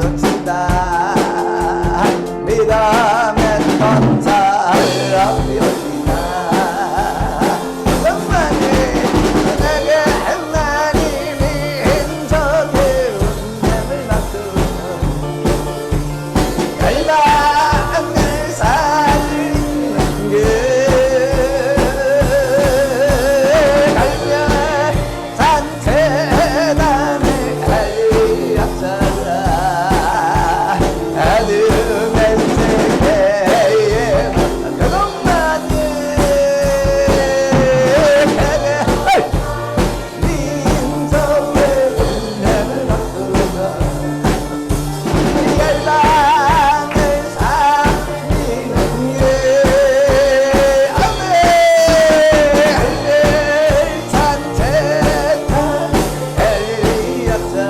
가르친다. 믿으면 감사를 앞이옵니다. 정말이 내게 하나님이 인적의 운명을 맡기고 열방을 살리는 게 갈매산 재단의 알약자라. 어둠의 세계에 그것만이 민족의 운명을 바꾸고 열방을 살리는 게 갈매산 재단 엘리야자라.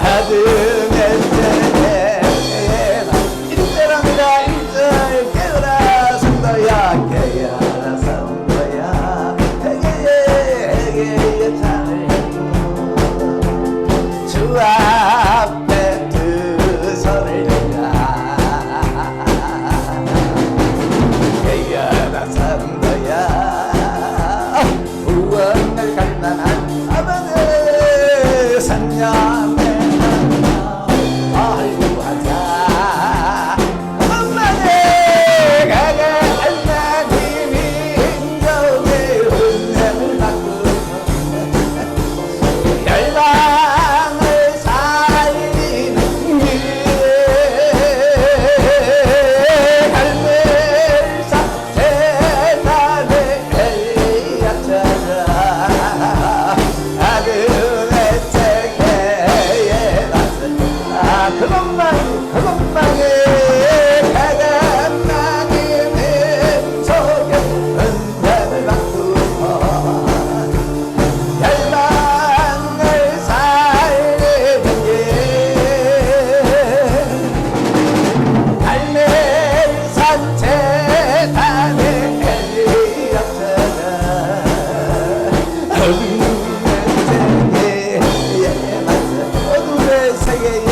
어둠의 세계에만 일절합니다. 일절 깨어라 성도야 깨어라 성도야 회개의 창을 주 앞에 두 손을 들라. 깨어라 성도야 구원을 갈망한 아버지 성령의 알고하자. 엄마네 가가 하나님이 인정의 은혜를 바꾸고 열방을 살리는 길 갈매산 재단의 엘리야자라. 어둠의 세계에 나서 그것만이 하나님의 속에 은혜를 바꾸고 열방을 살리는 길 갈매산 재단의 엘리야자라. 어둠의 세계에 어둠의 세계에 한번 어둠의 세계에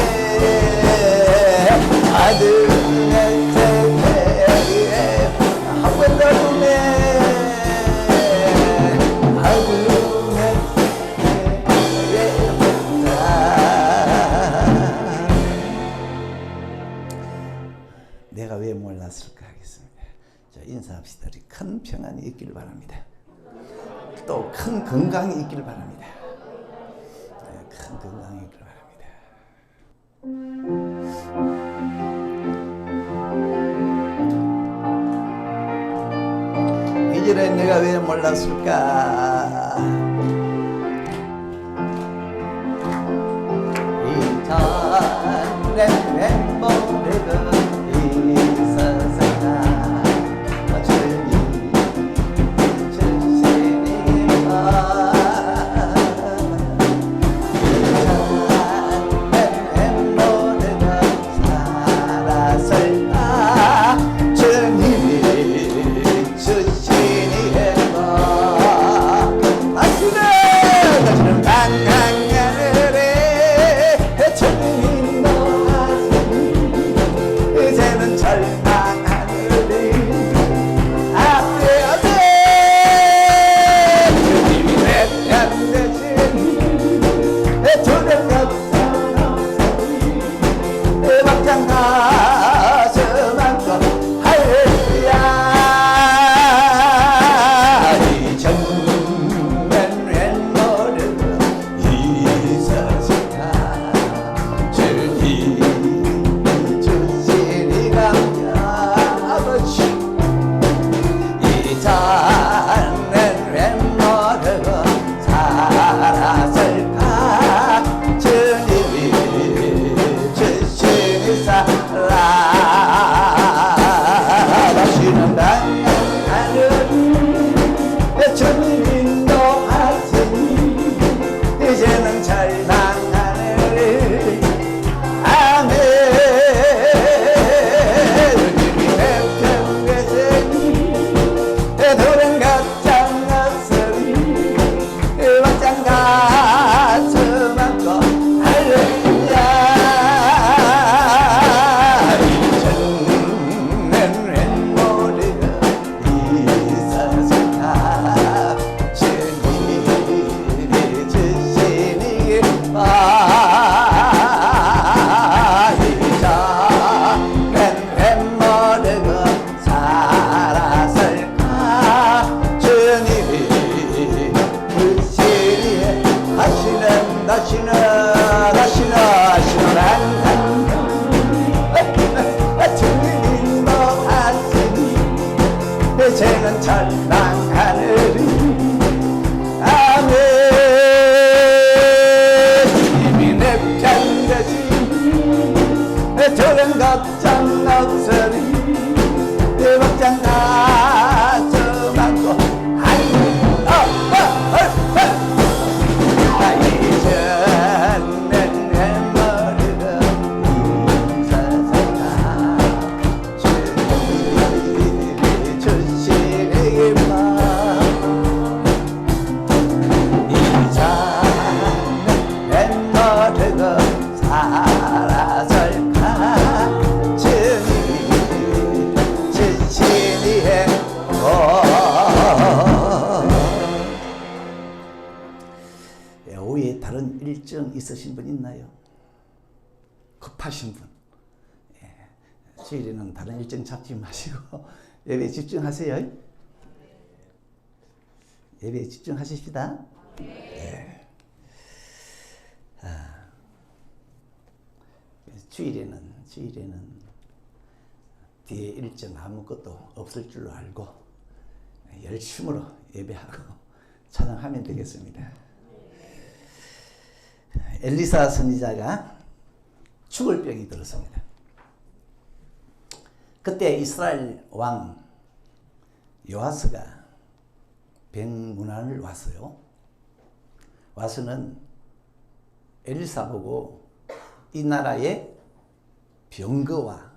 내가 왜 몰랐을까 하겠습니다. 자, 인사합시다. 큰 평안이 있기를 바랍니다. 또 큰 건강이 있기를 바랍니다. 큰 건강이 있기를 바랍니다. 이전에 내가 왜 몰랐을까? 이전에 왜 모르던 이 세상 주님 주시니까 주님이 주시니까 주님도 하시니 죄는 절망하느니 아멘. 이미 내 편되지 저런 걱정 없으니 내 걱정 다 저만고 오후에 다른 일정 있으신 분 있나요? 급하신 분. 주일에는 다른 일정 잡지 마시고 예배에 집중하세요. 예배에 집중하십시다. 네. 주일에는 뒤에 일정 아무것도 없을 줄로 알고 열심으로 예배하고 찬양하면 되겠습니다. 엘리사 선지자가 죽을 병이 들었습니다. 그때 이스라엘 왕 요아스가 병문안을 왔어요. 와서는 엘리사 보고 이 나라의 병거와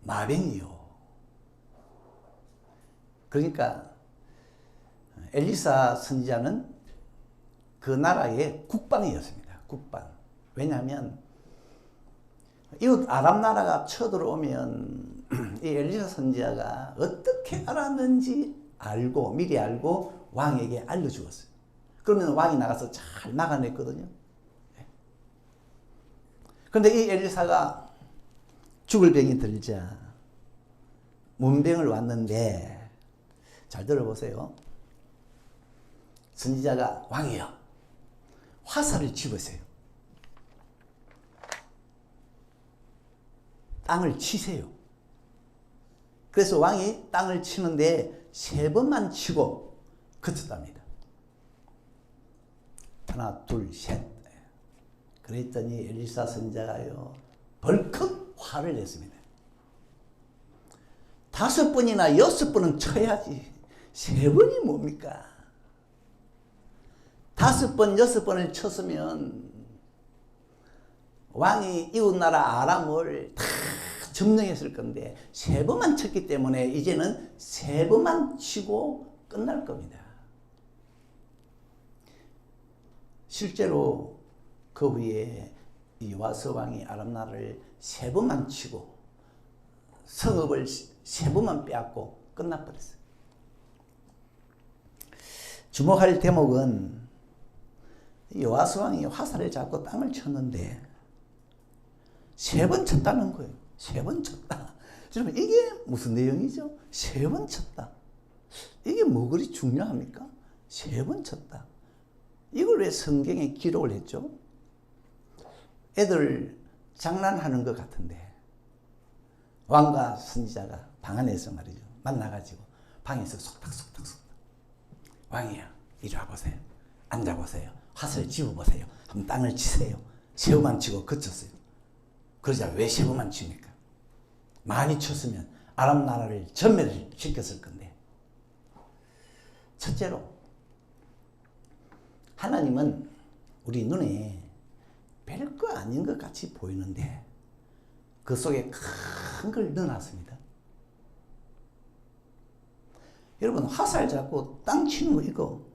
마병이요. 그러니까 엘리사 선지자는 그 나라의 국방이었습니다. 국방. 왜냐하면 이웃 아람 나라가 쳐들어오면 이 엘리사 선지자가 어떻게 알았는지 알고 미리 알고 왕에게 알려주었어요. 그러면 왕이 나가서 잘 막아냈거든요. 그런데 이 엘리사가 죽을 병이 들자 문병을 왔는데 잘 들어보세요. 선지자가 왕이여 화살을 집으세요. 땅을 치세요. 그래서 왕이 땅을 치는데 3번만 치고 그쳤답니다. 하나 둘 셋. 그랬더니 엘리사 선지자가요 벌컥 화를 냈습니다. 5번이나 6번은 쳐야지 3번이 뭡니까? 5번 6번을 쳤으면 왕이 이웃나라 아람을 다 점령했을 건데 3번만 쳤기 때문에 이제는 3번만 치고 끝날 겁니다. 실제로 그 후에 이 요아스 왕이 아람 나라를 3번만 치고 성읍을 3번만 빼앗고 끝나버렸어요. 주목할 대목은 요아스 왕이 화살을 잡고 땅을 쳤는데 3번 쳤다는 거예요. 3번 쳤다. 여러분 이게 무슨 내용이죠? 3번 쳤다. 이게 뭐 그리 중요합니까? 3번 쳤다. 이걸 왜 성경에 기록을 했죠? 애들 장난하는 것 같은데 왕과 선지자가 방 안에서 말이죠. 만나가지고 방에서 속닥속닥 왕이야 이리 와보세요. 앉아보세요. 화살 집어보세요. 한번 땅을 치세요. 3번만 치고 그쳤어요. 그러자 왜 3번만 칩니까? 많이 쳤으면 아람 나라를 전멸을 시켰을 건데. 첫째로 하나님은 우리 눈에 별거 아닌 것 같이 보이는데 그 속에 큰 걸 넣어놨습니다. 여러분 화살 잡고 땅 치는 거 이거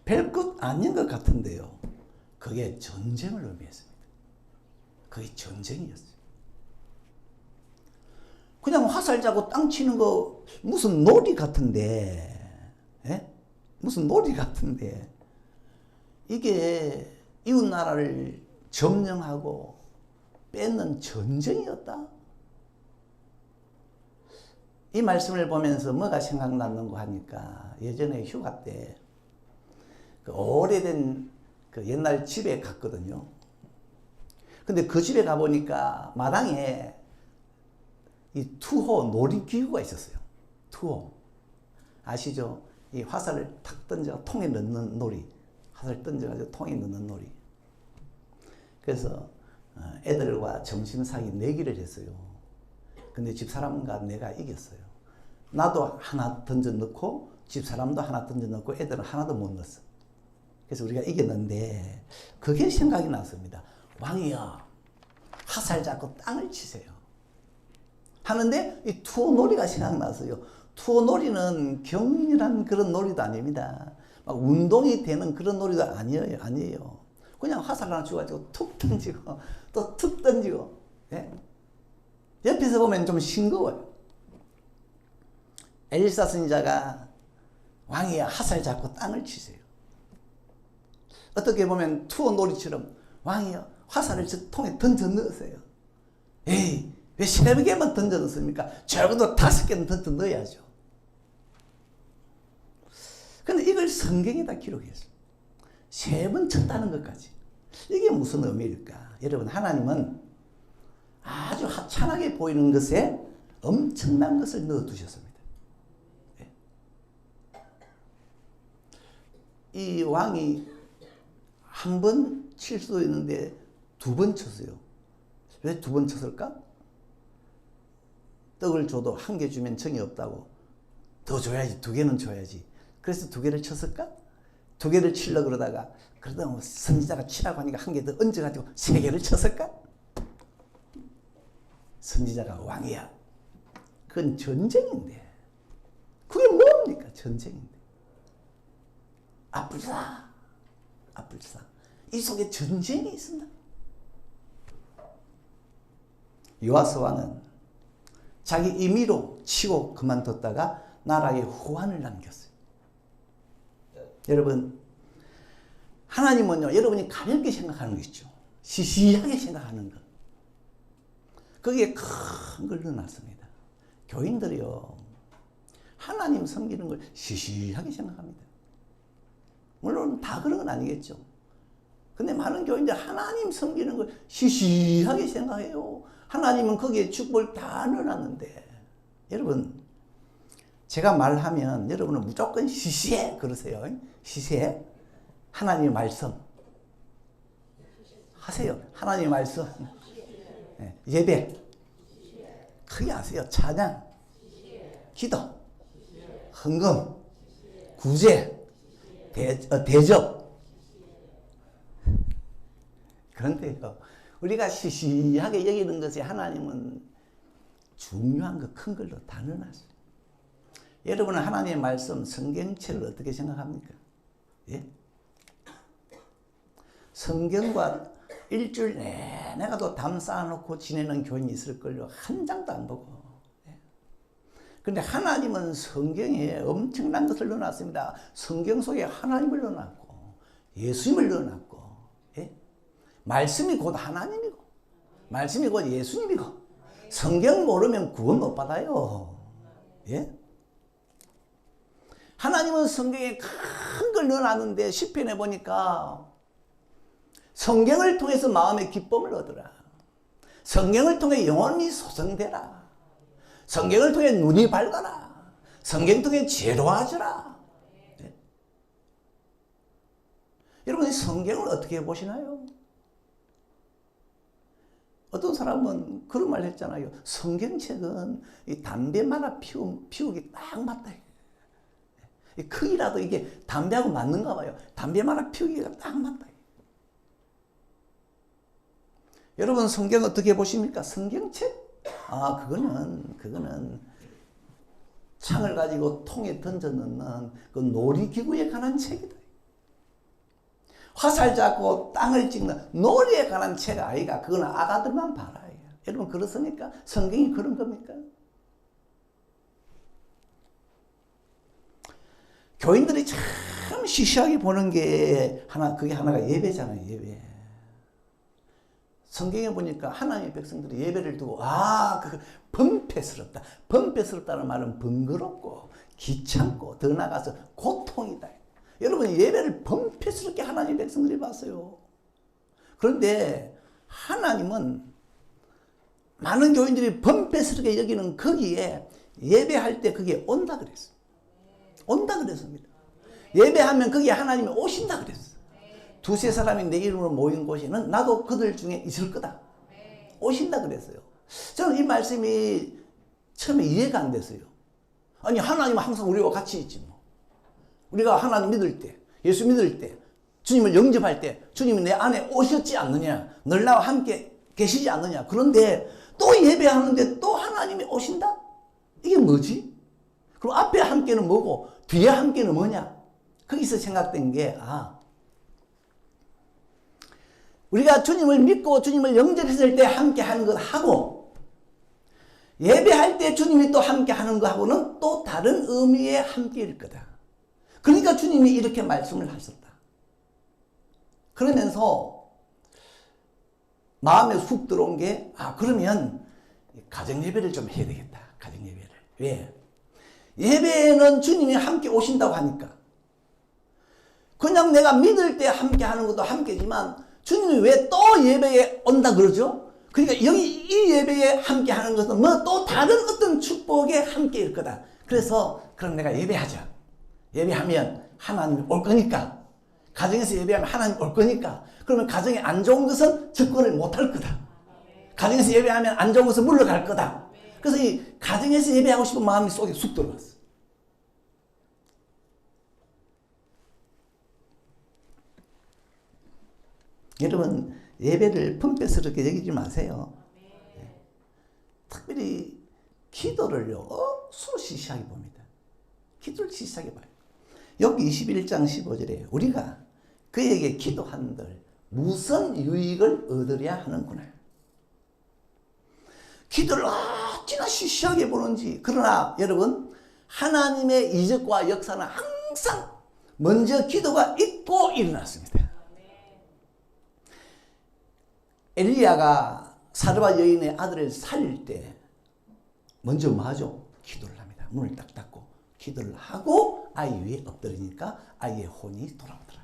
별것 아닌 것 같은데요. 그게 전쟁을 의미했습니다. 그게 전쟁이었어요. 그냥 화살 잡고 땅 치는 거 무슨 놀이 같은데, 무슨 놀이 같은데 이게 이웃 나라를 점령하고 뺏는 전쟁이었다. 이 말씀을 보면서 뭐가 생각나는가 하니까 예전에 휴가 때 그 오래된 그 옛날 집에 갔거든요. 근데 그 집에 가보니까 마당에 이 투호 놀이기구가 있었어요. 투호. 아시죠? 이 화살을 탁 던져 통에 넣는 놀이. 화살 던져가지고 통에 넣는 놀이. 그래서 애들과 점심 사기 내기를 했어요. 근데 집사람과 내가 이겼어요. 나도 하나 던져 넣고 집사람도 하나 던져 넣고 애들은 하나도 못 넣었어. 그래서 우리가 이겼는데 그게 생각이 났습니다. 왕이여, 화살 잡고 땅을 치세요. 하는데 이 투호 놀이가 생각났어요. 투호 놀이는 격렬한 그런 놀이도 아닙니다. 막 운동이 되는 그런 놀이도 아니에요. 그냥 화살 하나 주가지고 툭 던지고 또 툭 던지고. 예? 옆에서 보면 좀 싱거워요. 엘사 선지자가 왕이야 화살 잡고 땅을 치세요. 어떻게 보면 투어 놀이처럼 왕이야 화살을 저 통에 던져 넣으세요. 에이, 왜 3개만 던져 넣습니까? 적어도 5개는 던져 넣어야죠. 근데 이걸 성경에다 기록했어요. 3번 쳤다는 것까지. 이게 무슨 의미일까? 여러분, 하나님은 아주 하찮게 보이는 것에 엄청난 것을 넣어두셨습니다. 이 왕이 한 번 칠 수도 있는데 2번 쳤어요. 왜 2번 쳤을까? 떡을 줘도 1개 주면 정이 없다고. 더 줘야지, 2개는 줘야지. 그래서 2개를 쳤을까? 2개를 치려고 그러다가 그러다 뭐 선지자가 치라고 하니까 1개 더 얹어가지고 3개를 쳤을까? 선지자가 왕이야. 그건 전쟁인데. 그게 뭡니까? 전쟁인데. 아뿔싸. 이 속에 전쟁이 있습니다. 요아스 왕은 자기 임의로 치고 그만뒀다가 나라에 후환을 남겼어요. 여러분, 하나님은요, 여러분이 가볍게 생각하는 거 있죠. 시시하게 생각하는 것. 거기에 큰 걸 넣어놨습니다. 교인들이요, 하나님 섬기는 걸 시시하게 생각합니다. 물론 다 그런 건 아니겠죠. 근데 많은 교인들 하나님 섬기는 걸 시시하게 생각해요. 하나님은 거기에 축복을 다 넣어놨는데. 여러분, 제가 말하면 여러분은 무조건 시시해 그러세요. 시시해. 하나님의 말씀 하세요. 하나님의 말씀. 예배 크게 하세요. 찬양, 기도, 헌금, 구제, 대접. 그런데요, 우리가 시시하게 여기는 것에 하나님은 중요한 거, 큰 걸로 다 넣어놨어요. 여러분은 하나님의 말씀, 성경책을 어떻게 생각합니까? 예? 성경과 일주일 내내가도 담 쌓아놓고 지내는 교인이 있을걸요. 한 장도 안 보고. 그런데 하나님은 성경에 엄청난 것을 넣어놨습니다. 성경 속에 하나님을 넣어놨고 예수님을 넣어놨고, 예? 말씀이 곧 하나님이고 말씀이 곧 예수님이고, 성경 모르면 구원 못 받아요. 예? 하나님은 성경에 큰 걸 넣어놨는데 시편에 보니까 성경을 통해서 마음의 기쁨을 얻으라. 성경을 통해 영혼이 소성되라. 성경을 통해 눈이 밝아라. 성경을 통해 지혜로워지라. 네? 여러분, 성경을 어떻게 보시나요? 어떤 사람은 그런 말 했잖아요. 성경책은 이 담배 말아 피우기 딱 맞다. 이 크기라도 이게 담배하고 맞는가 봐요. 담배 말아 피우기가 딱 맞다. 여러분, 성경 어떻게 보십니까? 성경책? 아, 그거는 창을 가지고 통에 던져 넣는 그 놀이기구에 관한 책이다. 화살 잡고 땅을 찍는 놀이에 관한 책 아이가. 그건 아가들만 봐라. 여러분, 그렇습니까? 성경이 그런 겁니까? 교인들이 참 시시하게 보는 게 그게 하나가 예배잖아요. 예배. 성경에 보니까 하나님의 백성들이 예배를 두고 번패스럽다. 번패스럽다는 말은 번거롭고 귀찮고 더 나아가서 고통이다. 여러분 예배를 범패스럽게 하나님 백성들이 봤어요. 그런데 하나님은 많은 교인들이 범패스럽게 여기는 거기에 예배할 때 거기에 온다 그랬어. 온다 그랬습니다. 예배하면 거기에 하나님이 오신다 그랬어. 두세 사람이 내 이름으로 모인 곳에는 나도 그들 중에 있을 거다. 오신다 그랬어요. 저는 이 말씀이 처음에 이해가 안 됐어요. 아니 하나님은 항상 우리와 같이 있지 뭐. 우리가 하나님 믿을 때, 예수 믿을 때, 주님을 영접할 때 주님이 내 안에 오셨지 않느냐, 늘 나와 함께 계시지 않느냐. 그런데 또 예배하는데 또 하나님이 오신다? 이게 뭐지? 그럼 앞에 함께는 뭐고 뒤에 함께는 뭐냐? 거기서 생각된 게 우리가 주님을 믿고 주님을 영접했을 때 함께 하는 것하고 예배할 때 주님이 또 함께 하는 것하고는 또 다른 의미의 함께일 거다. 그러니까 주님이 이렇게 말씀을 하셨다. 그러면서 마음에 훅 들어온 게 그러면 가정 예배를 좀 해야 되겠다. 가정 예배를. 왜? 예배에는 주님이 함께 오신다고 하니까 그냥 내가 믿을 때 함께 하는 것도 함께지만 주님이 왜 또 예배에 온다 그러죠? 그러니까 여기 이 예배에 함께 하는 것은 뭐 또 다른 어떤 축복의 함께일 거다. 그래서 그럼 내가 예배하자. 예배하면 하나님이 올 거니까. 가정에서 예배하면 하나님 올 거니까. 그러면 가정에 안 좋은 것은 접근을 못할 거다. 가정에서 예배하면 안 좋은 것은 물러갈 거다. 그래서 이 가정에서 예배하고 싶은 마음이 속에 쑥 들어갔어. 여러분 예배를 펌페스럽게 여기지 마세요. 특별히 기도를요 서로 시시하게 봅니다. 기도를 시시하게 봐요. 여기 21장 15절에 우리가 그에게 기도한들 무슨 유익을 얻으려 하는구나. 기도를 어찌나 시시하게 보는지. 그러나 여러분 하나님의 이적과 역사는 항상 먼저 기도가 있고 일어났습니다. 엘리야가 사르밧 여인의 아들을 살릴 때 먼저 뭐 하죠? 기도를 합니다. 문을 딱 닫고 기도를 하고 아이 위에 엎드리니까 아이의 혼이 돌아오더라.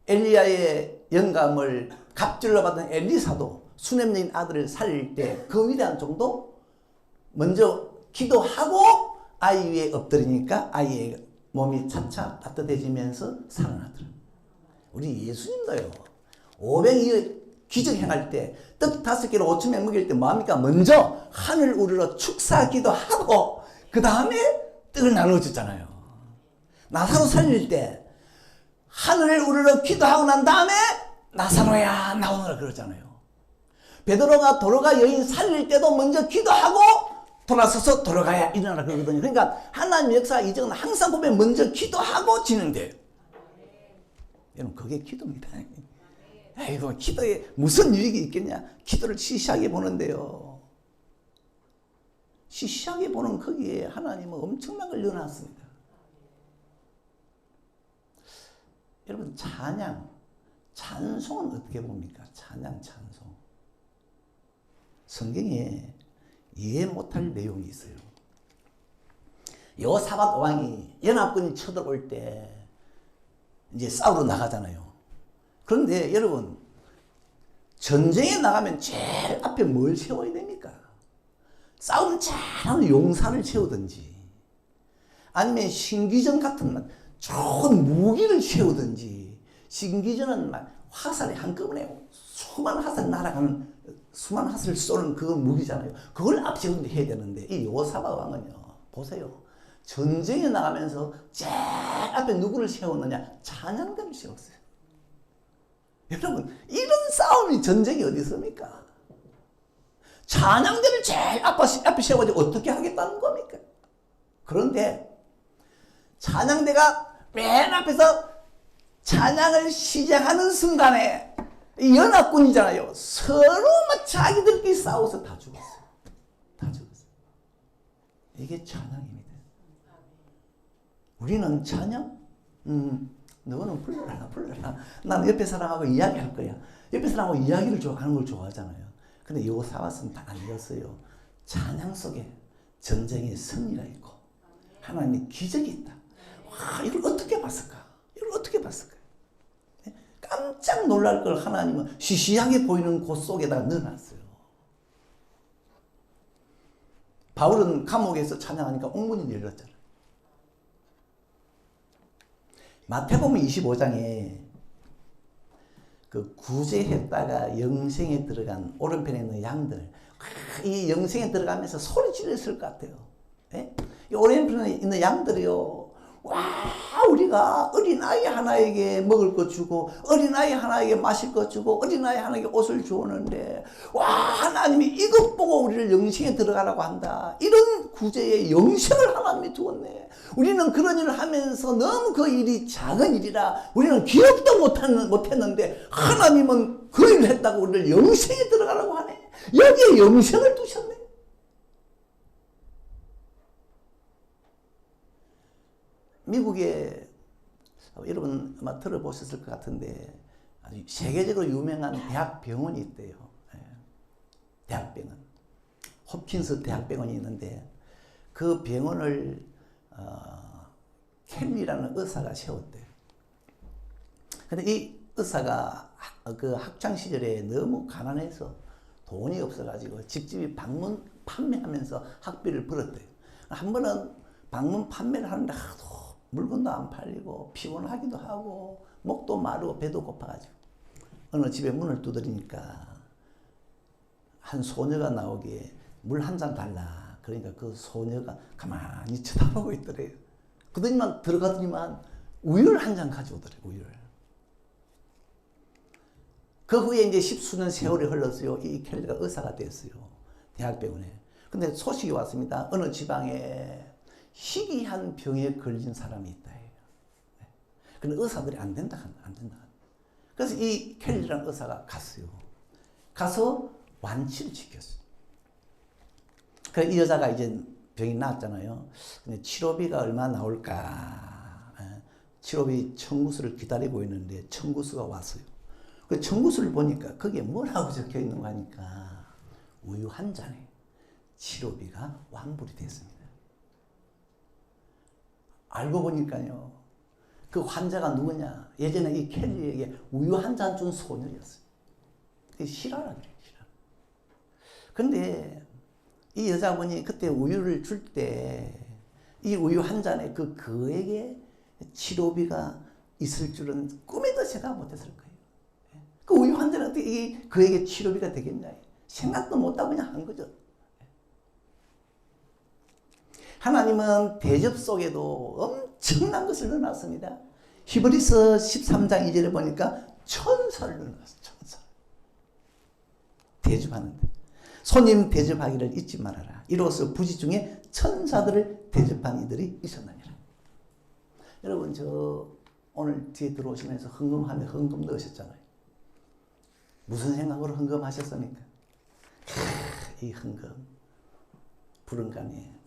엘리야의 영감을 갑절로 받은 엘리사도 수넴 여인 아들을 살릴 때 그 위대한 정도 먼저 기도하고 아이 위에 엎드리니까 아이의 몸이 차차 따뜻해지면서 살아나더라. 우리 예수님도요. 500일 기적 행할 때 떡 5개로 5,000명 먹일 때 뭐합니까? 먼저 하늘 우러러 축사 기도하고 그 다음에 떡을 나누어 줬잖아요. 나사로 살릴 때 하늘을 우러러 기도하고 난 다음에 나사로야 나오너라 그러잖아요. 베드로가 도로가 여인 살릴 때도 먼저 기도하고 돌아서서 돌아가야 일어나라 그러거든요. 그러니까 하나님 역사 이적은 항상 보면 먼저 기도하고 진행돼요. 여러분 그게 기도입니다. 아이고 기도에 무슨 유익이 있겠냐. 기도를 시시하게 보는데요. 시시하게 보는 거기에 하나님은 엄청난 걸 넣어놨습니다. 여러분 찬양, 찬송은 어떻게 봅니까? 찬양, 찬송. 성경에 이해 못할 내용이 있어요. 여호사밧 왕이 연합군이 쳐들어올 때 이제 싸우러 나가잖아요. 그런데 여러분 전쟁에 나가면 제일 앞에 뭘 세워야 됩니까? 싸움 잘하는 용사를 세우든지 아니면 신기전 같은 좋은 무기를 세우든지. 신기전은 막 화살이 한꺼번에 수많은 화살 날아가는 수많은 화살을 쏘는 그 무기잖아요. 그걸 앞세우는데 해야 되는데 이 여호사밧 왕은요 보세요. 전쟁에 나가면서 제일 앞에 누구를 세웠느냐? 찬양대를 세웠어요. 여러분 이런 싸움이 전쟁이 어디 있습니까? 찬양대를 제일 앞에 세워가지고 어떻게 하겠다는 겁니까? 그런데 찬양대가 맨 앞에서 찬양을 시작하는 순간에 연합군이잖아요. 서로 막 자기들끼리 싸워서 다 죽었어요. 다 죽었어요. 이게 찬양입니다. 우리는 찬양? 너는 불러라. 나는 옆에 사람하고 이야기할 거야. 옆에 사람하고 이야기를 하는 걸 좋아하잖아요. 근데 여호사밧은 다 아니었어요. 찬양 속에 전쟁의 승리가 있고 하나님의 기적이 있다. 이걸 어떻게 봤을까? 이걸 어떻게 봤을까? 깜짝 놀랄 걸 하나님은 시시하게 보이는 곳 속에다 넣어놨어요. 바울은 감옥에서 찬양하니까 옥문이 열렸잖아. 마태복음 25장에 그 구제했다가 영생에 들어간 오른편에 있는 양들, 이 영생에 들어가면서 소리 질렀을 것 같아요. 예? 이 오른편에 있는 양들이요, 와, 우리가 어린아이 하나에게 먹을 것 주고 어린아이 하나에게 마실 것 주고 어린아이 하나에게 옷을 주었는데, 와, 하나님이 이것 보고 우리를 영생에 들어가라고 한다. 이런 구제에 영생을 하나님이 두었네. 우리는 그런 일을 하면서 너무 그 일이 작은 일이라 우리는 기억도 못했는데 하나님은 그 일을 했다고 우리를 영생에 들어가라고 하네. 여기에 영생을 두셨네. 미국에 여러분 아마 들어보셨을 것 같은데 아주 세계적으로 유명한 대학병원이 있대요. 대학병원. 홉킨스 대학병원이 있는데 그 병원을 켈리라는 의사가 세웠대요. 근데 이 의사가 그 학창 시절에 너무 가난해서 돈이 없어가지고 집집이 방문 판매하면서 학비를 벌었대요. 한 번은 방문 판매를 하는데 하도 물건도 안 팔리고 피곤하기도 하고 목도 마르고 배도 고파가지고 어느 집에 문을 두드리니까 한 소녀가 나오기에 물 한 잔 달라. 그러니까 그 소녀가 가만히 쳐다보고 있더래요. 그러더니만 들어가더니만 우유를 한 잔 가져오더래요. 우유를. 그 후에 이제 십수년 세월이 흘렀어요. 이 켈리가 의사가 됐어요. 대학병원에. 근데 소식이 왔습니다. 어느 지방에 희귀한 병에 걸린 사람이 있다. 근데 의사들이 안 된다. 그래서 이 켈리라는 의사가 갔어요. 가서 완치를 시켰어요. 그래서 이 여자가 이제 병이 나았잖아요. 근데 치료비가 얼마 나올까? 치료비 청구서를 기다리고 있는데 청구서가 왔어요. 그 청구서를 보니까 거기에 뭐라고 적혀 있는 거 하니까 우유 한 잔에 치료비가 환불이 됐습니다. 알고 보니까요, 그 환자가 누구냐? 예전에 이 켈리에게 우유 한 잔 준 소녀였어요. 실화라 그래요, 실화. 근데 이 여자분이 그때 우유를 줄 때 이 우유 한 잔에 그에게 치료비가 있을 줄은 꿈에도 생각 못했을 거예요. 그 우유 한 잔에 어떻게 그에게 치료비가 되겠냐? 생각도 못하고 그냥 한 거죠. 하나님은 대접 속에도 엄청난 것을 넣어놨습니다. 히브리서 13장 2절에 보니까 천사를 넣어놨어요. 천사. 대접하는데. 손님 대접하기를 잊지 말아라. 이로써 부지 중에 천사들을 대접한 이들이 있었느니라. 여러분, 저 오늘 뒤에 들어오시면서 헌금하며 헌금 넣으셨잖아요. 무슨 생각으로 헌금하셨습니까? 이 헌금 부름간에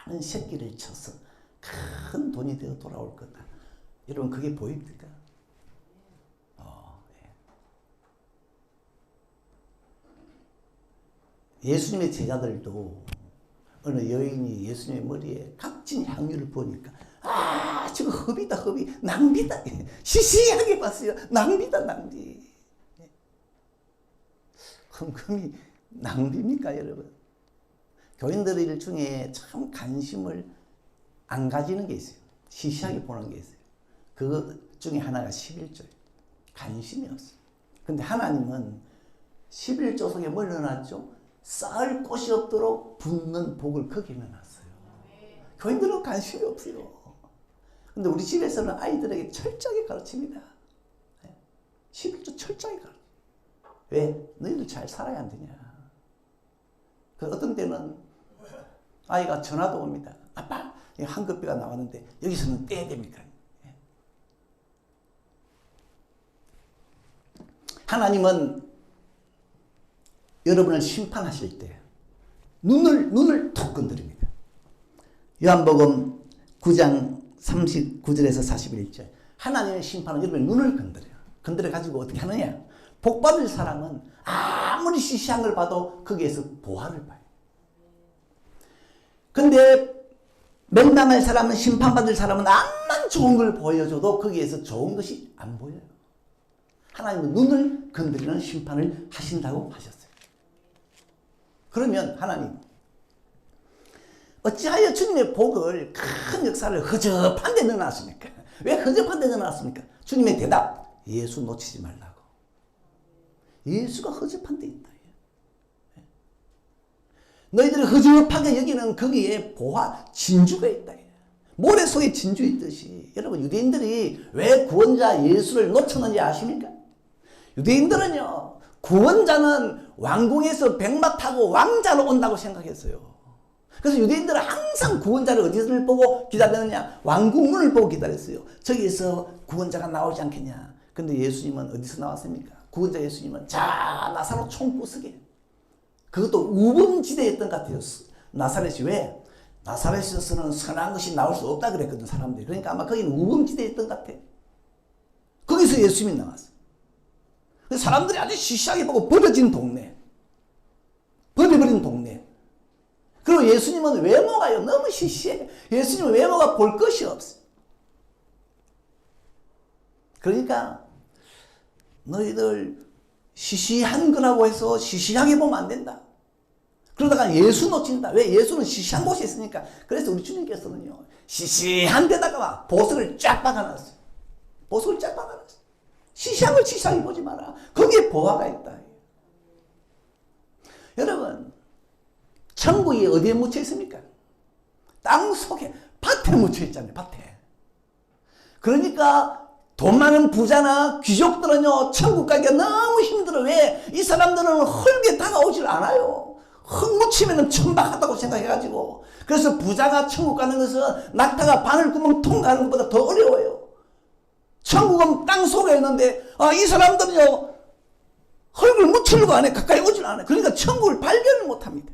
많은 새끼를 쳐서 큰 돈이 되어 돌아올 거다. 여러분, 그게 보입니까? 예. 예수님의 제자들도 어느 여인이 예수님의 머리에 값진 향유를 부으니까 저거 흡이다, 흡이. 낭비다. 시시하게 봤어요. 낭비다, 낭비. 헌금이 낭비입니까, 여러분? 교인들 중에 참 관심을 안 가지는 게 있어요. 시시하게 보는 게 있어요. 그 중에 하나가 11조예요. 관심이 없어요. 근데 하나님은 11조 속에 뭘 넣어놨죠? 쌓을 곳이 없도록 붓는 복을 거기에 넣어놨어요. 교인들은 관심이 없어요. 근데 우리 집에서는 아이들에게 철저하게 가르칩니다. 11조 철저하게 가르쳐요. 왜? 너희들 잘 살아야 안 되냐. 그 어떤 때는 아이가 전화도 옵니다. 아빠, 환급비가 나왔는데 여기서는 떼야 됩니까? 하나님은 여러분을 심판하실 때 눈을 툭 건드립니다. 요한복음 9장 39절에서 41절. 하나님의 심판은 여러분의 눈을 건드려요. 건드려가지고 어떻게 하느냐? 복받을 사람은 아무리 시시한 걸 봐도 거기에서 보화를 봐요. 근데 멸망할 사람은, 심판받을 사람은 암만 좋은 걸 보여줘도 거기에서 좋은 것이 안 보여요. 하나님은 눈을 건드리는 심판을 하신다고 하셨어요. 그러면 하나님, 어찌하여 주님의 복을, 큰 역사를 허접한 데 넣어놨습니까? 왜 허접한 데 넣어놨습니까? 주님의 대답, 예수 놓치지 말라고. 예수가 허접한 데 있다. 너희들이 허접하게 여기는 거기에 보화, 진주가 있다. 모래 속에 진주 있듯이. 여러분, 유대인들이 왜 구원자 예수를 놓쳤는지 아십니까? 유대인들은요, 구원자는 왕궁에서 백마 타고 왕자로 온다고 생각했어요. 그래서 유대인들은 항상 구원자를 어디를 보고 기다렸느냐? 왕궁문을 보고 기다렸어요. 저기에서 구원자가 나오지 않겠냐? 근데 예수님은 어디서 나왔습니까? 구원자 예수님은 자, 나사로 총구석에. 그것도 우범지대였던 것 같아요. 나사렛이. 왜? 나사렛에서는 선한 것이 나올 수 없다 그랬거든, 사람들이. 그러니까 아마 거기는 우범지대였던 것 같아요. 거기서 예수님이 나왔어요. 사람들이 아주 시시하게 보고 버려진 동네. 버려버린 동네. 그리고 예수님은 외모가요, 너무 시시해. 예수님은 외모가 볼 것이 없어요. 그러니까 너희들 시시한 거라고 해서 시시하게 보면 안 된다. 그러다가 예수 놓친다. 왜? 예수는 시시한 곳이 있으니까. 그래서 우리 주님께서는요, 시시한 데다가 보석을 쫙 박아놨어요. 보석을 쫙 박아놨어요. 시시한 걸 시시하게 보지 마라. 거기에 보화가 있다. 여러분, 천국이 어디에 묻혀 있습니까? 땅 속에, 밭에 묻혀 있잖아요. 밭에. 그러니까 돈 많은 부자나 귀족들은요, 천국 가기가 너무 힘들어. 왜? 이 사람들은 흙에 다가오질 않아요. 흙 묻히면 천박하다고 생각해가지고. 그래서 부자가 천국 가는 것은 낙타가 바늘구멍 통과하는 것보다 더 어려워요. 천국은 땅 속에 있는데, 이 사람들은요, 흙을 묻히려고 안 해. 가까이 오질 않아요. 그러니까 천국을 발견을 못 합니다.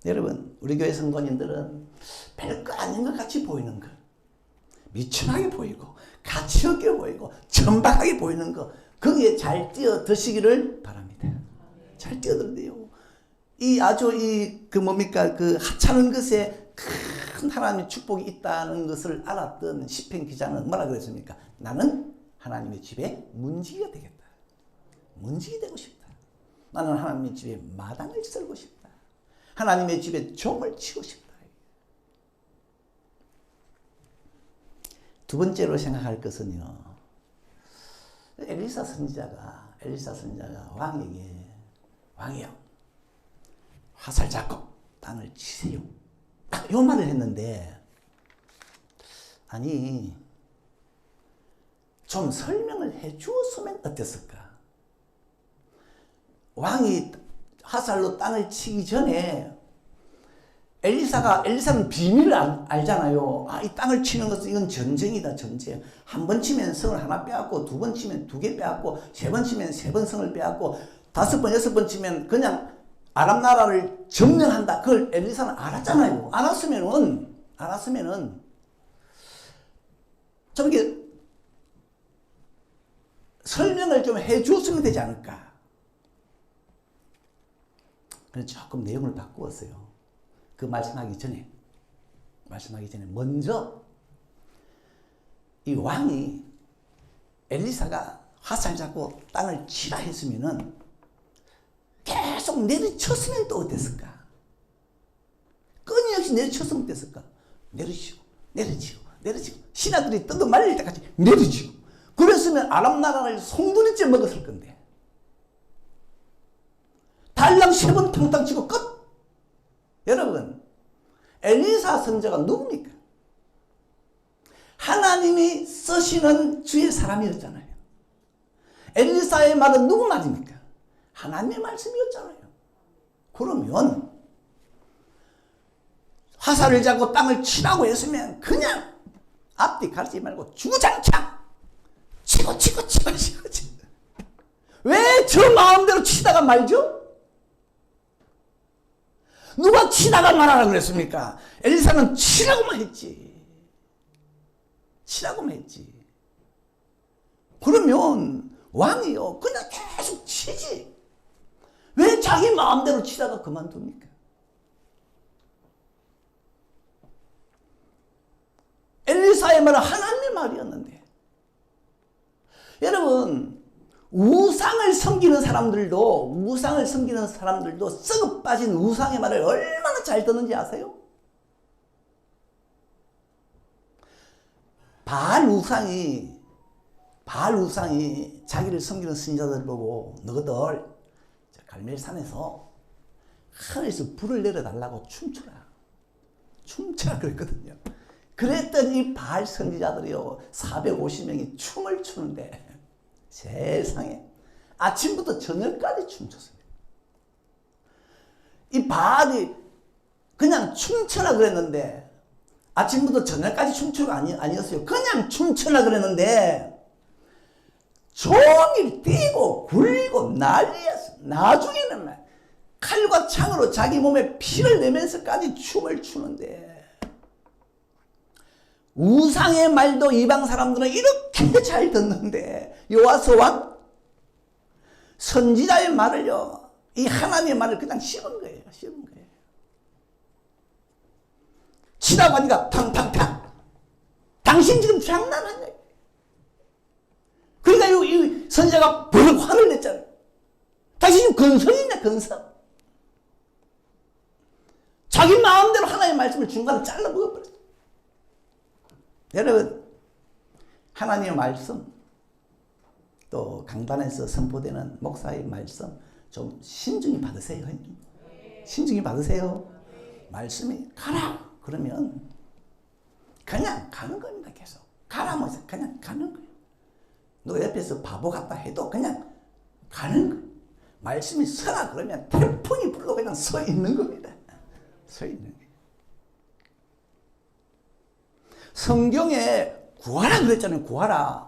여러분, 우리 교회 성도님들은 별거 아닌 것 같이 보이는 것, 미천하게 보이고 가치 없게 보이고 천박하게 보이는 것, 거기에 잘 뛰어드시기를 바랍니다. 잘 뛰어들대요. 이 아주 그 하찮은 것에 큰 하나님의 축복이 있다는 것을 알았던 시편 기자는 뭐라 그랬습니까? 나는 하나님의 집에 문지기가 되겠다. 문지기 되고 싶다. 나는 하나님의 집에 마당을 쓸고 싶다. 하나님의 집에 종을 치고 싶다. 두 번째로 생각할 것은요, 엘리사 선지자가 왕에게, 왕이요, 화살 잡고 땅을 치세요. 딱 요 말을 했는데, 아니, 좀 설명을 해 주었으면 어땠을까? 왕이 화살로 땅을 치기 전에 엘리사는 비밀을 알잖아요. 이 땅을 치는 것은 이건 전쟁이다, 전쟁. 한 번 치면 성을 하나 빼앗고, 두 번 치면 두 개 빼앗고, 세 번 치면 세 번 성을 빼앗고, 다섯 번, 여섯 번 치면 그냥 아람 나라를 점령한다. 그걸 엘리사는 알았잖아요. 알았으면은 좀 이렇게 설명을 좀 해주었으면 되지 않을까. 그래서 조금 내용을 바꾸었어요. 그 말씀하기 전에 먼저 이 왕이 엘리사가 화살 잡고 땅을 치라 했으면은 계속 내리쳤으면 또 어땠을까? 끊임없이 내리쳤으면 어땠을까? 내리치고 신하들이 뜯어 말릴 때까지 내리치고. 그랬으면 아람 나라를 송두리째 먹었을 건데, 달랑 3번 탕탕 치고 끝. 여러분, 엘리사 선지자가 누굽니까? 하나님이 쓰시는 주의 사람이었잖아요. 엘리사의 말은 누구 말입니까? 하나님의 말씀이었잖아요. 그러면 화살을 잡고 땅을 치라고 했으면 그냥 앞뒤 가리지 말고 주장창 치고. 왜 저 마음대로 치다가 말죠? 누가 치다가 말하라 그랬습니까? 엘리사는 치라고만 했지. 그러면 왕이요, 그냥 계속 치지. 왜 자기 마음대로 치다가 그만둡니까? 엘리사의 말은 하나님의 말이었는데, 여러분 우상을 섬기는 사람들도 썩어 빠진 우상의 말을 얼마나 잘 듣는지 아세요? 바알 우상이 자기를 섬기는 선지자들 보고 너희들 갈멜산에서 하늘에서 불을 내려달라고 춤춰라 그랬거든요. 그랬더니 바알 선지자들이요 450명이 춤을 추는데, 세상에 아침부터 저녁까지 춤췄습니다. 이 바알이 그냥 춤춰라 그랬는데, 아침부터 저녁까지 춤추가 아니었어요. 그냥 춤춰라 그랬는데 종일 뛰고 굴리고 난리였어. 나중에는 칼과 창으로 자기 몸에 피를 내면서까지 춤을 추는데, 우상의 말도 이방 사람들은 이렇게 잘 듣는데, 요아스 왕 선지자의 말을요, 이 하나님의 말을 그냥 싫은 거예요. 치라고 하니까 탕탕탕. 당신 지금 장난하냐. 그러니까 이 선지자가 버럭 화를 냈잖아요. 당신 지금 근성이냐, 근성. 자기 마음대로 하나님의 말씀을 중간에 잘라 먹어버렸어요. 여러분, 하나님의 말씀, 또 강단에서 선포되는 목사의 말씀 좀 신중히 받으세요. 신중히 받으세요. 말씀이 가라 그러면 그냥 가는 겁니다. 계속 가라 하면서 그냥 가는 거예요. 누가 옆에서 바보 같다 해도 그냥 가는 거예요. 말씀이 서라 그러면 태풍이 불러 그냥 서 있는 겁니다. 서 있는 거예요. 성경에 구하라 그랬잖아요. 구하라.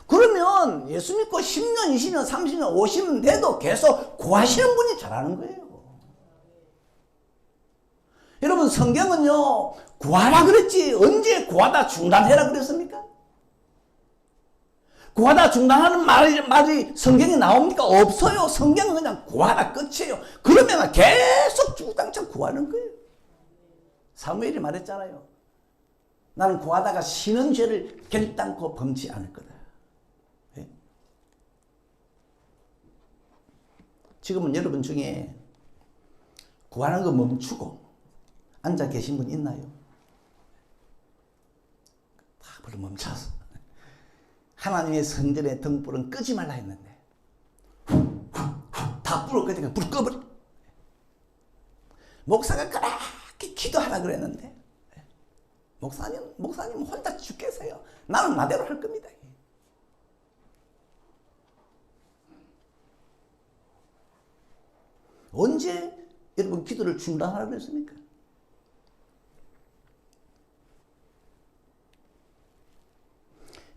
그러면 예수 믿고 10년, 20년, 30년, 50년 돼도 계속 구하시는 분이 잘하는 거예요. 여러분, 성경은요, 구하라 그랬지 언제 구하다 중단해라 그랬습니까? 구하다 중단하는 말이 성경에 나옵니까? 없어요. 성경은 그냥 구하라 끝이에요. 그러면 계속 주구장창 구하는 거예요. 사무엘이 말했잖아요. 나는 구하다가 쉬는 죄를 결단코 범치 않을 거다. 네? 지금은 여러분 중에 구하는 거 멈추고 앉아 계신 분 있나요? 다 불러 멈춰서 하나님의 성전의 등불은 끄지 말라 했는데 다 불을 끄니까 불 꺼버려. 목사가 그렇게 기도하라 그랬는데 목사님 혼자 죽겠어요. 나는 나대로 할 겁니다. 언제 여러분 기도를 중단하라고 그랬습니까?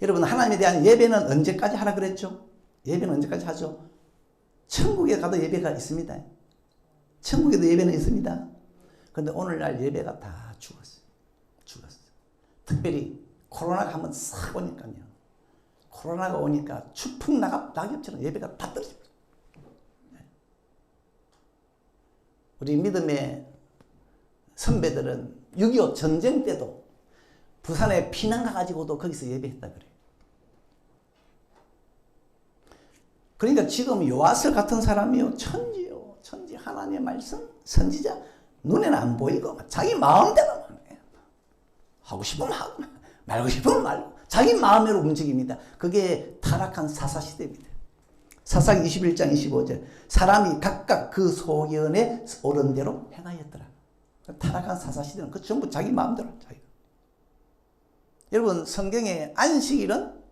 여러분, 하나님에 대한 예배는 언제까지 하라 그랬죠? 예배는 언제까지 하죠? 천국에 가도 예배가 있습니다. 천국에도 예배는 있습니다. 그런데 오늘날 예배가 다 죽었어요. 특별히 코로나가 한번 싹 오니까요. 코로나가 오니까 추풍 낙엽처럼 예배가 다 떨어집니다. 우리 믿음의 선배들은 6.25 전쟁 때도 부산에 피난 가가지고도 거기서 예배했다 그래요. 그러니까 지금 요아스 같은 사람이요, 천지요, 천지 하나님의 말씀, 선지자, 눈에는 안 보이고 자기 마음대로만 해요. 하고 싶으면 하고 말고 싶으면 말고 자기 마음대로 움직입니다. 그게 타락한 사사시대입니다. 사사기 21장 25절 사람이 각각 그 소견에 오른 대로 행하였더라. 타락한 사사시대는 그 전부 자기 마음대로 자기가. 여러분, 성경의 안식일은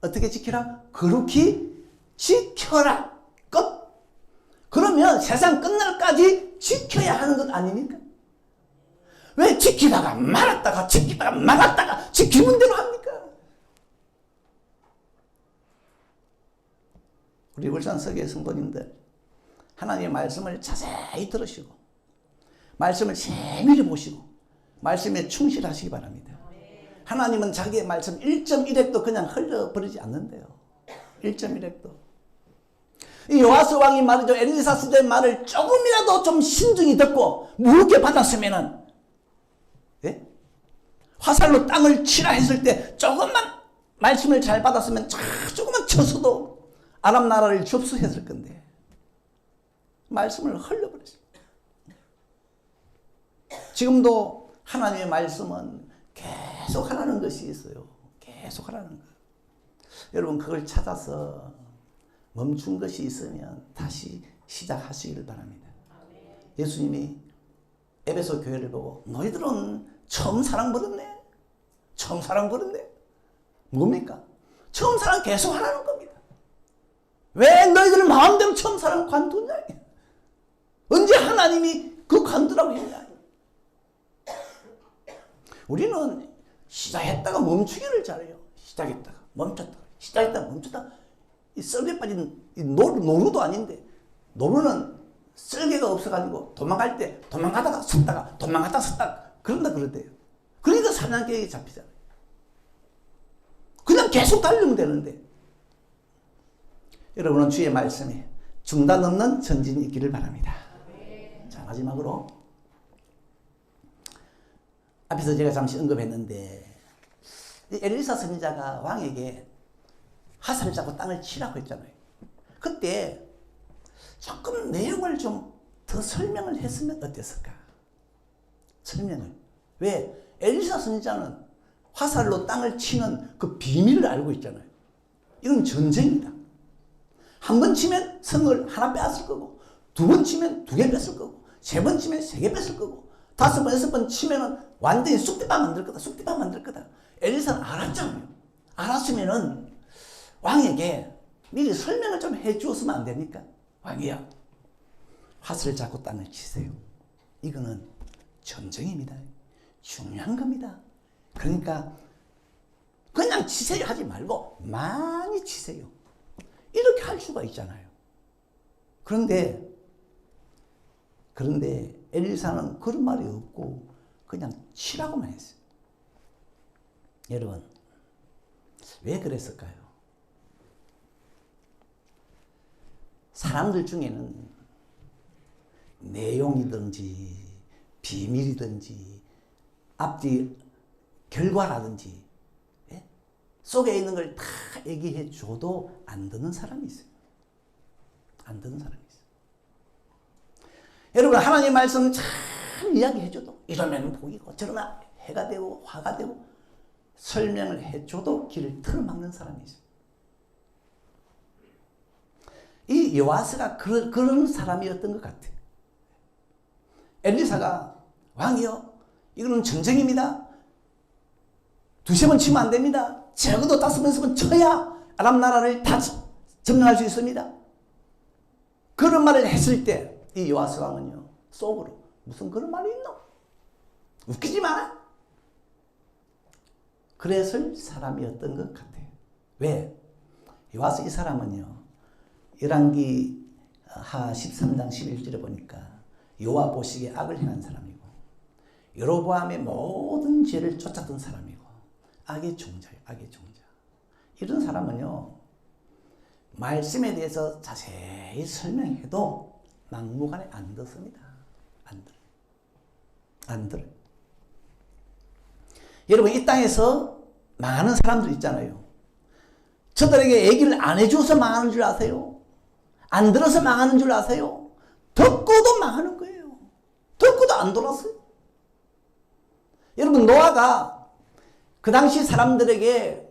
어떻게 지키라? 거룩히 지켜라. 끝. 그러면 세상 끝날까지 지켜야 하는 것 아닙니까? 왜 지키다가 말았다가 지키는 대로 합니까? 우리 울산서교의 성도님들, 하나님의 말씀을 자세히 들으시고 말씀을 세밀히 보시고 말씀에 충실하시기 바랍니다. 하나님은 자기의 말씀 1.1핵도 그냥 흘려버리지 않는데요. 1.1핵도. 이 요아스 왕이 말이죠. 엘리사 수제의 말을 조금이라도 좀 신중히 듣고 무겁게 받았으면은, 예? 화살로 땅을 치라 했을 때 조금만 말씀을 잘 받았으면 조금만 쳐서도 아람 나라를 접수했을 건데 말씀을 흘려버렸어요. 지금도 하나님의 말씀은 계속 하라는 것이 있어요. 계속 하라는 것. 여러분 그걸 찾아서 멈춘 것이 있으면 다시 시작하시기를 바랍니다. 예수님이 에베소 교회를 보고 너희들은 처음 사랑 버렸네. 처음 사랑 버렸네. 뭡니까? 처음 사랑 계속 하라는 겁니다. 왜 너희들은 마음대로 처음 사랑 관두냐? 언제 하나님이 그 관두라고 했냐? 우리는 시작했다가 멈추기를 잘해요. 시작했다가 멈췄다가 시작했다가 멈췄다가 이 썰개 빠진 이 노루도 아닌데 노루는 썰개가 없어가지고 도망갈 때 도망가다가 섰다가 도망가다가 섰다가 그런다 그러대요. 그러니까 사냥개에 잡히잖아요. 그냥 계속 달리면 되는데 여러분은 주의 말씀에 중단 없는 전진이 있기를 바랍니다. 자, 마지막으로 앞에서 제가 잠시 언급했는데 엘리사 선지자가 왕에게 화살을 잡고 땅을 치라고 했잖아요. 그때 조금 내용을 좀 더 설명을 했으면 어땠을까? 설명을. 왜? 엘리사 선지자는 화살로 땅을 치는 그 비밀을 알고 있잖아요. 이건 전쟁이다. 한 번 치면 성을 하나 뺏을 거고, 두 번 치면 두 개 뺏을 거고, 세 번 치면 세 개 뺏을 거고, 다섯 번, 여섯 번 치면은 완전히 쑥대밭 만들 거다. 쑥대밭 만들 거다. 엘리사는 알았잖아요. 알았으면은 왕에게 미리 설명을 좀 해 주었으면 안 됩니까? 왕이야, 화살을 잡고 땅을 치세요. 이거는 전쟁입니다. 중요한 겁니다. 그러니까 그냥 치세요 하지 말고 많이 치세요. 이렇게 할 수가 있잖아요. 그런데 엘리사는 그런 말이 없고 그냥 치라고만 했어요. 여러분 왜 그랬을까요? 사람들 중에는 내용이든지 비밀이든지 앞뒤 결과라든지 속에 있는 걸 다 얘기해 줘도 안 듣는 사람이 있어요. 안 듣는 사람이 있어요. 여러분 하나님 말씀 잘 이야기해 줘도 이러면 복이고 저러면 해가 되고 화가 되고 설명을 해 줘도 길을 틀어막는 사람이 있어요. 이 요아스가 그런 사람이었던 것 같아요. 엘리사가 왕이요, 이거는 전쟁입니다. 두세 번 치면 안 됩니다. 적어도 다섯 번 쳐야 아람 나라를 다 점령할 수 있습니다. 그런 말을 했을 때 이 요아스 왕은요 속으로 무슨 그런 말이 있노? 웃기지 마라. 그랬을 사람이었던 것 같아요. 왜? 요아스 이 사람은요 열왕기 하 13장 11절에 보니까 여호와 보시기에 악을 행한 사람이고 여로보암의 모든 죄를 쫓았던 사람이고 악의 종자예요. 악의 종자. 이런 사람은요 말씀에 대해서 자세히 설명해도 막무가내 안 듣습니다. 안 들어요. 여러분 이 땅에서 많은 사람들 있잖아요. 저들에게 얘기를 안 해줘서 망하는 줄 아세요? 안 들어서 망하는 줄 아세요? 듣고도 망하는 거예요. 듣고도 안 돌았어요. 여러분 노아가 그 당시 사람들에게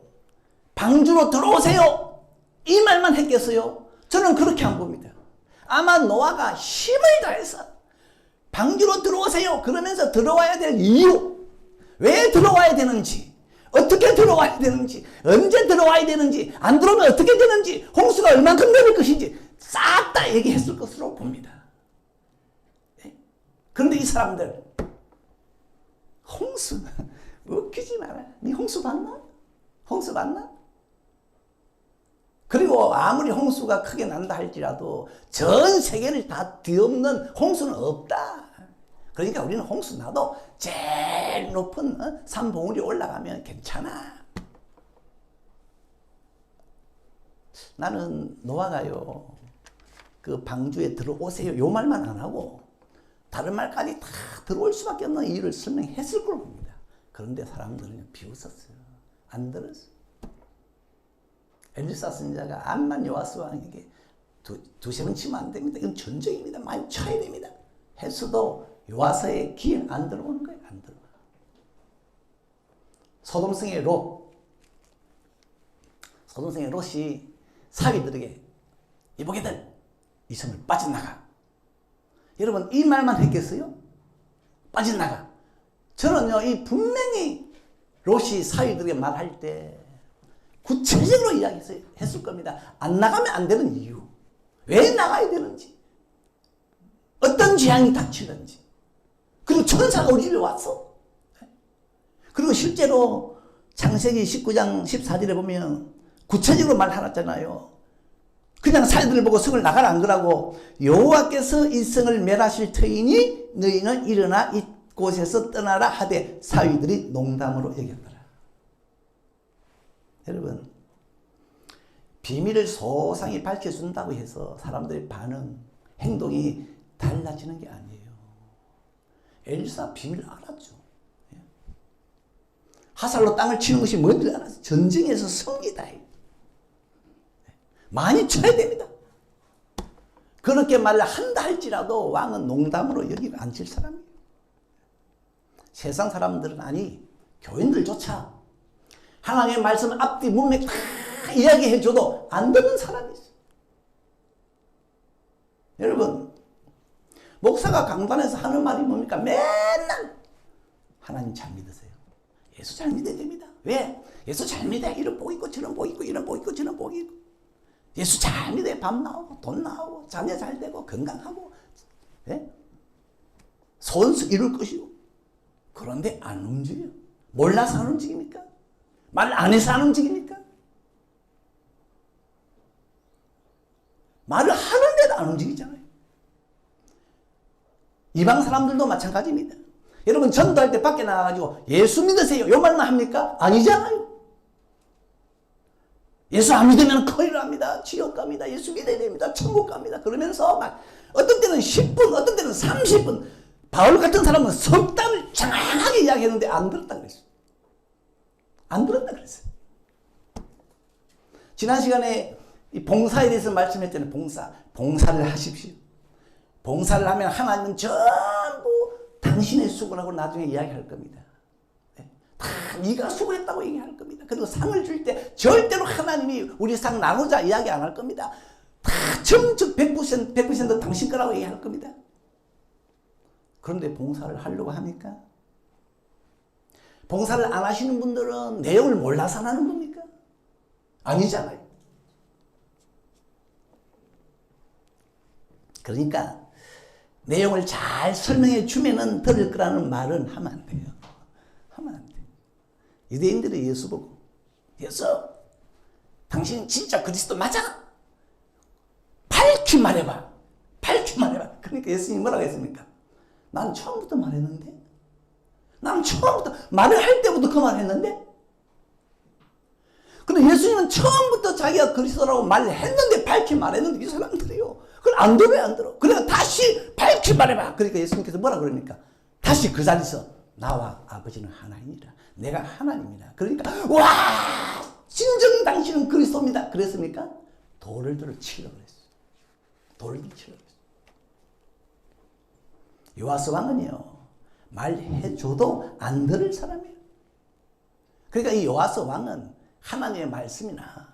방주로 들어오세요 이 말만 했겠어요? 저는 그렇게 안 봅니다. 아마 노아가 힘을 다해서 방주로 들어오세요 그러면서 들어와야 될 이유, 왜 들어와야 되는지, 어떻게 들어와야 되는지, 언제 들어와야 되는지, 안 들어오면 어떻게 되는지, 홍수가 얼만큼 내릴 것인지 싹 다 얘기했을 것으로 봅니다. 그런데 이 사람들 홍수 웃기지 마라. 니 홍수 봤나? 홍수 봤나? 그리고 아무리 홍수가 크게 난다 할지라도 전 세계를 다 뒤엎는 홍수는 없다. 그러니까 우리는 홍수 나도 제일 높은 산 봉우리 올라가면 괜찮아. 나는 노아가요 그 방주에 들어오세요 요 말만 안 하고 다른 말까지 다 들어올 수밖에 없는 이유를 설명했을 거로 봅니다. 그런데 사람들은 비웃었어요. 안 들었어요. 엘리사 선지자가 암만 요아스 왕에게 두세 번 치면 안 됩니다. 이건 전쟁입니다. 많이 쳐야 됩니다. 했어도 요아스의 귀에 안 들어오는 거예요. 안 들어와. 소돔성의 롯이 사위들에게 이보게들 이 성을 빠져나가. 여러분 이 말만 했겠어요? 빠져나가. 저는요 이 분명히 롯이 사위들에게 말할 때 구체적으로 이야기했을 겁니다. 안 나가면 안 되는 이유, 왜 나가야 되는지, 어떤 재앙이 닥치는지, 그리고 천사가 우리 집에 왔어. 그리고 실제로 창세기 19장 14절에 보면 구체적으로 말해놨잖아요. 그냥 사위들을 보고 성을 나가라 안 그러고 여호와께서 이 성을 멸하실 터이니 너희는 일어나 이곳에서 떠나라 하되 사위들이 농담으로 여겼더라. 여러분 비밀을 소상히 밝혀준다고 해서 사람들의 반응, 행동이 달라지는 게 아니에요. 엘리사 비밀을 알았죠. 화살로 땅을 치는 것이 뭔지 알았어요. 전쟁에서 승리다. 많이 쳐야 됩니다. 그렇게 말을 한다 할지라도 왕은 농담으로 여기고 안 칠 사람이에요. 세상 사람들은 아니 교인들조차 하나님의 말씀을 앞뒤 문맥 다 이야기해줘도 안 듣는 사람이 있어요. 여러분 목사가 강단에서 하는 말이 뭡니까? 맨날 하나님 잘 믿으세요. 예수 잘 믿어야 됩니다. 왜? 예수 잘 믿어야 이런 복 있고 저런 복 있고 이런 복 있고 저런 복 있고 예수 잘 믿어야 밥 나오고 돈 나오고 자녀 잘 되고 건강하고 소원수 이룰 것이고. 그런데 안 움직여요. 몰라서 안 움직입니까? 말 안 해서 안 움직입니까? 말을 하는데도 안 움직이잖아요. 이방 사람들도 마찬가지입니다. 여러분 전도할 때 밖에 나가가지고 예수 믿으세요 요 말만 합니까? 아니잖아요. 예수 안 믿으면 큰일 납니다. 지옥 갑니다. 예수 믿어야 됩니다. 천국 갑니다. 그러면서 막 어떤 때는 10분 어떤 때는 30분 바울 같은 사람은 석 달을 장황하게 이야기했는데 안 들었다 그랬어요. 안 들었다 그랬어요. 지난 시간에 이 봉사에 대해서 말씀했잖아요. 봉사를 하십시오. 봉사를 하면 하나님은 전부 당신의 수고라고 나중에 이야기할 겁니다. 다 네가 수고했다고 얘기할 겁니다. 그리고 상을 줄 때 절대로 하나님이 우리 상 나누자 이야기 안 할 겁니다. 다 전적 100% 당신 거라고 얘기할 겁니다. 그런데 봉사를 하려고 합니까? 봉사를 안 하시는 분들은 내용을 몰라서 안 하는 겁니까? 아니잖아요. 그러니까 내용을 잘 설명해 주면은 들을 거라는 말은 하면 안 돼요. 하면 안 돼요. 유대인들이 예수 보고 예수 당신 진짜 그리스도 맞아? 밝히 말해봐. 밝히 말해봐. 그러니까 예수님이 뭐라고 했습니까? 난 처음부터 말했는데 난 처음부터 말을 할 때부터 그 말 했는데 근데 예수님은 처음부터 자기가 그리스도라고 말을 했는데 밝히 말했는데 이 사람들이요 그걸 안 들어요. 안 들어. 그러니까 다시 밝히 말해봐. 그러니까 예수님께서 뭐라 그러니까 다시 그 자리에서 나와 아버지는 하나님이라 내가 하나님이라. 그러니까 와 진정 당신은 그리스도입니다. 그랬습니까? 돌을 치려고 그랬어요. 돌을 치려고 그랬어요. 요아스 왕은요 말해줘도 안 들을 사람이에요. 그러니까 이 요아스 왕은 하나님의 말씀이나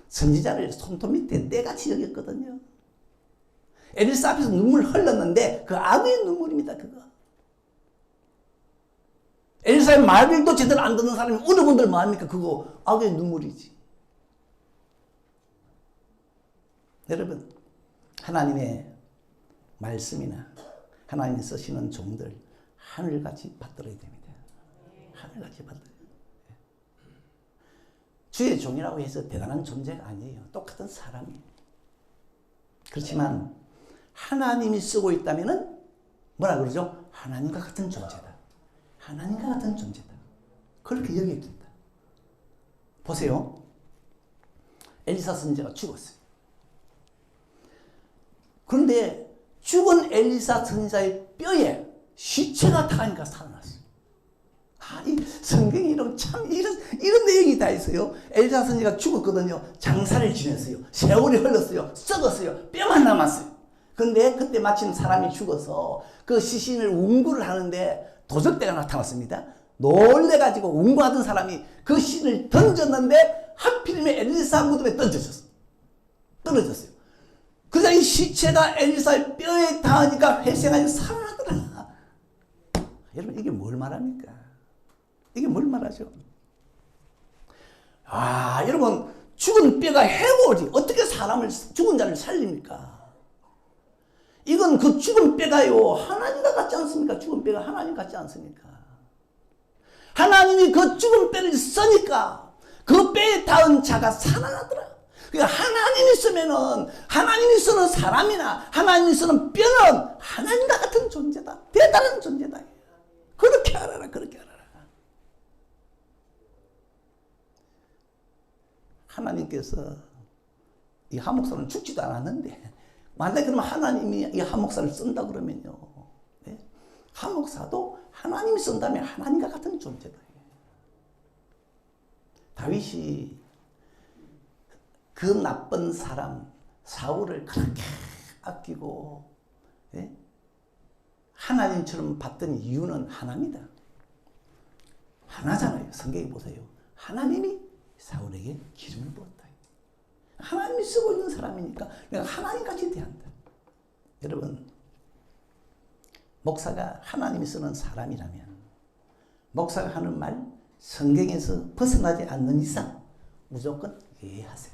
선지자를 손톱 밑에 때같이 여겼거든요. 엘리사 앞에서 눈물 흘렀는데 그 악의 눈물입니다. 그거. 엘리사의 말도 제대로 안 듣는 사람이 어느 분들 뭐합니까? 그거 악의 눈물이지. 여러분 하나님의 말씀이나 하나님이 쓰시는 종들 하늘같이 받들어야 됩니다. 하늘같이 받들어야 돼요. 주의 종이라고 해서 대단한 존재가 아니에요. 똑같은 사람이에요. 그렇지만 하나님이 쓰고 있다면은 뭐라 그러죠? 하나님과 같은 존재다. 하나님과 같은 존재다. 그렇게 여겨야 된다. 보세요. 엘리사 선지자가 죽었어요. 그런데 죽은 엘리사 선지자의 뼈에 시체가 타가니까 살아났어요. 이 성경에 이런 내용이 다 있어요. 엘리사 선지가 죽었거든요. 장사를 지냈어요. 세월이 흘렀어요. 썩었어요. 뼈만 남았어요. 근데 그때 마침 사람이 죽어서 그 시신을 운구를 하는데 도적대가 나타났습니다. 놀래가지고 운구하던 사람이 그 시신을 던졌는데 하필이면 엘리사 무덤에 떨어졌어요. 그래서 이 시체가 엘리사의 뼈에 닿으니까 회생하여 살아나더라. 여러분, 이게 뭘 말합니까? 이게 뭘 말하죠? 여러분, 죽은 뼈가 해골이 어떻게 죽은 자를 살립니까? 이건 그 죽은 뼈가요, 하나님과 같지 않습니까? 죽은 뼈가 하나님 같지 않습니까? 하나님이 그 죽은 뼈를 쓰니까 그 뼈에 닿은 자가 살아나더라. 그러니까 하나님이 쓰는 사람이나 하나님이 쓰는 뼈는 하나님과 같은 존재다. 대단한 존재다. 그렇게 알아라. 그렇게 알아라. 하나님께서 이 한목사는 죽지도 않았는데 만약에 그러면 하나님이 이 한목사를 쓴다 그러면요, 네? 한목사도 하나님이 쓴다면 하나님과 같은 존재다. 다윗이 그 나쁜 사람 사울을 그렇게 아끼고, 예? 하나님처럼 봤던 이유는 하나입니다. 하나잖아요. 성경에 보세요. 하나님이 사울에게 기름을 부었다. 하나님이 쓰고 있는 사람이니까 내가 하나님같이 대한다. 여러분, 목사가 하나님이 쓰는 사람이라면 목사가 하는 말 성경에서 벗어나지 않는 이상 무조건 이해하세요.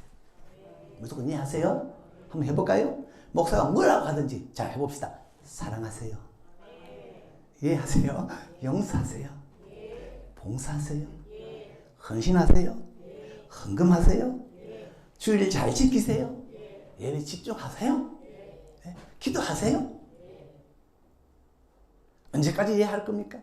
무조건 이해하세요. 한번 해볼까요? 목사가 뭐라고 하든지 자 해봅시다. 사랑하세요. 이해하세요. 용서하세요. 봉사하세요. 헌신하세요. 헌금하세요. 주일 잘 지키세요. 예배 집중하세요. 네? 기도하세요. 언제까지 이해할 겁니까?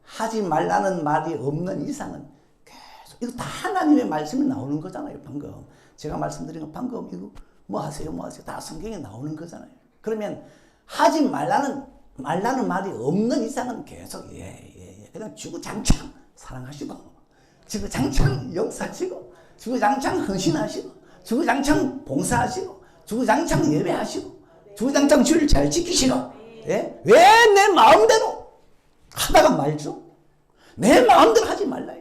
하지 말라는 말이 없는 이상은 계속 이거 다 하나님의 말씀이 나오는 거잖아요. 방금 제가 말씀드린 거 방금 이거 뭐 하세요 다 성경에 나오는 거잖아요. 그러면 하지 말라는 말이 없는 이상은 계속 그냥 주구장창 사랑하시고 주구장창 용서하시고 주구장창 헌신하시고 주구장창 봉사하시고 주구장창 예배하시고 주구장창 주를 잘 지키시고, 예? 왜 내 마음대로 하다가 말죠? 내 마음대로 하지 말라.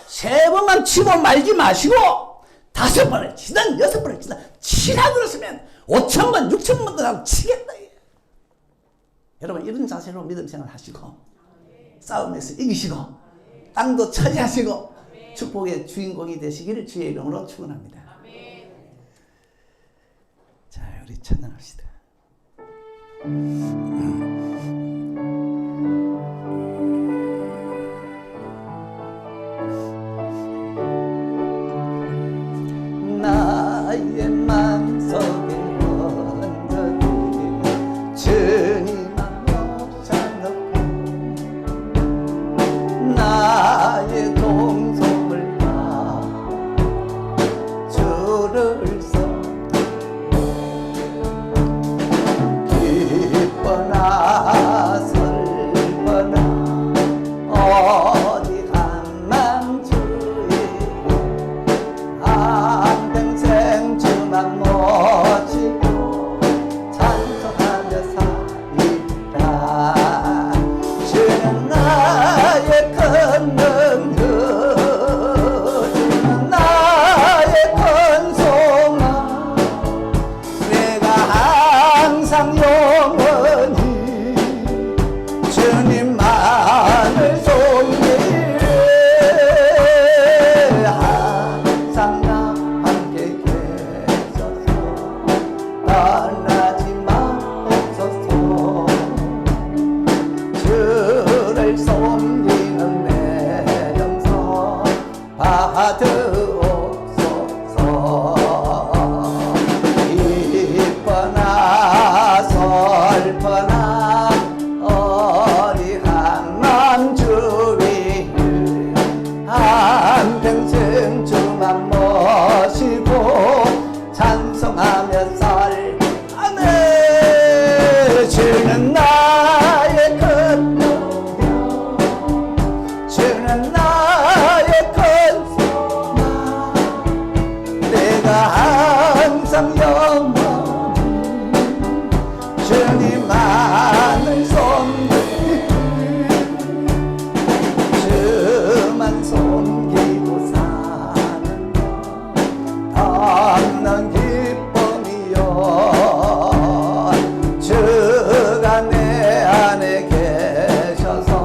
3번만 치고 말지 마시고 5번을 치든 6번을 치든 치라 그랬으면 5,000번 6,000번도 하고 치겠다. 여러분, 이런 자세로 믿음 생활 하시고 싸움에서 이기시고 땅도 차지하시고 축복의 주인공이 되시기를 주의 이름으로 축원합니다. 자, 우리 찬양합시다. 나의 마음속에 얹어둔 주님만 멈춰놓고 나의 동성을 다 주를 써 기뻐 나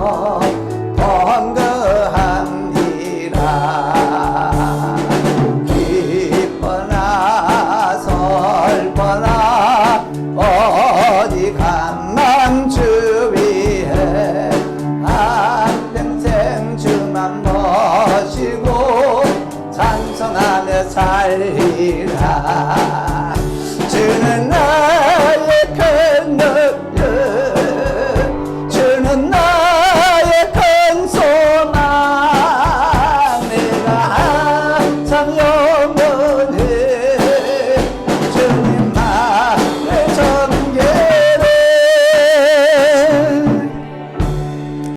번거합니다. 기뻐나 설퍼나 어디 간만 주위에 한평생 주만 모시고 찬송하며 살리